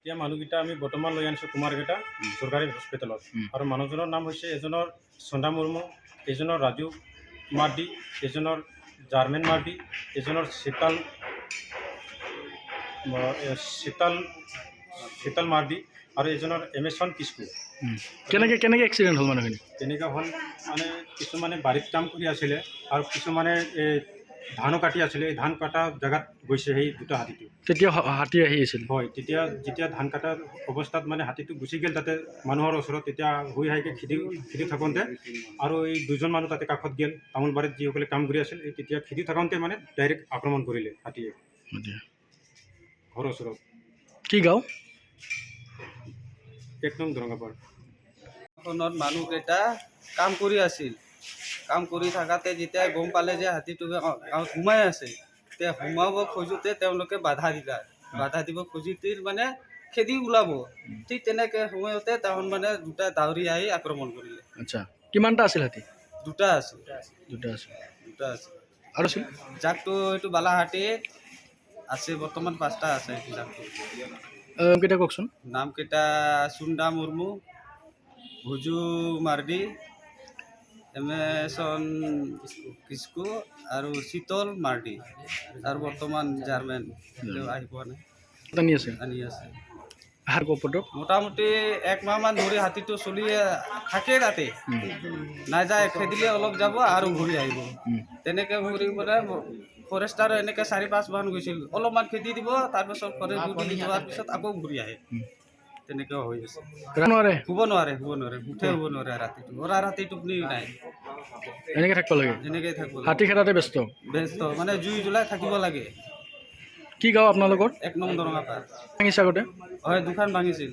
এতিয়া মানুহকেইটা আমি বৰ্তমান লৈ আনিছোঁ কুমাৰকেইটা চৰকাৰী হস্পিটেলত আৰু মানুহজনৰ নাম হৈছে এজনৰ চন্দা মুৰ্মু, এজনৰ ৰাজু মাৰ্ডি, এজনৰ জাৰ্মেন মাৰ্ডি, এজনৰ শীতল মাৰ্ডি আৰু এজনৰ এমেছন কিস্কু। কেনেকৈ এক্সিডেণ্ট হ'ল মানুহখিনি? তেনেকুৱা হ'ল মানে কিছুমানে বাৰীত কাম কৰি আছিলে আৰু কিছুমানে ধানো কাটি আছিলে। এই ধান কটা জেগাত গৈছে সেই দুটা হাতীটো। তেতিয়া হাতী আহি আছিল? হয়, তেতিয়া যেতিয়া ধান কটাৰ অৱস্থাত মানে হাতীটো গুচি গ'ল তাতে মানুহৰ ওচৰত, তেতিয়া শুই হাইকৈ খেদি থাকোঁতে আৰু এই দুজন মানুহ তাতে কাষত গ'ল, তামোলবাৰীত যিসকলে কাম কৰি আছিল, এই তেতিয়া খেদি থাকোঁতে মানে ডাইৰেক্ট আক্ৰমণ কৰিলে হাতীয়ে ঘৰৰ ওচৰত। কি গাঁও? 1 নং দৰঙাপাৰ। মানুহকেইটা কাম কৰি আছিল। কাম কৰি থাকাতে যেতিয়া গম পালে যে হাতীটো গাঁৱত সোমাই আছে, তেতিয়া সোমাব খোজোতে তেওঁলোকে বাধা দিলে। বাধা দিব খুজিতে মানে খেদি ওলাব, ঠিক তেনেকৈ সময়তে তাহোন মানে দুটা দাউৰি আহি আক্ৰমণ কৰিলে। আচ্ছা, কিমানটা আছিল হাতী? দুটা আছিল। আৰু আছিল জাকটো এইটো বালাহাটী আছে, বৰ্তমান 5টা আছে। জাকটো কেইটা কওকচোন। নামকেইটা চুন্দা মুৰ্মু, ভুজু মাৰ্ডি, এমেছন কিস্কু আৰু শীতল মাৰ্ডি আৰু বৰ্তমান জাৰ্মেন আহি পোৱা নাই, আনি আছে। মোটামুটি 1 মাহমান ধৰি হাতীটো চলি থাকে তাতে, নাযায়, খেদিলে অলপ যাব আৰু ঘূৰি আহিব। তেনেকৈ ঘূৰি পেলাই ফৰেষ্টাৰ এনেকৈ 4-5 মান গৈছিল, অলপমান খেদি দিব, তাৰপিছত ফৰেষ্ট যোৱাৰ পিছত আকৌ ঘূৰি আহে। তেনেকৈ হৈ আছে। শুব নোৱাৰে, উঠে শুব নোৱাৰে ৰাতিটো। ৰাতি টোপনি নাই, এনেকৈ থাকিব লাগে। হাতী খেদাতে ব্যস্ত মানে জুই জ্বলাই থাকিব লাগে। কি গাঁও আপোনালোকৰ? 1 নং দৰঙাপাৰ। ভাঙিছে আগতে? হয়, দুখন ভাঙিছিল।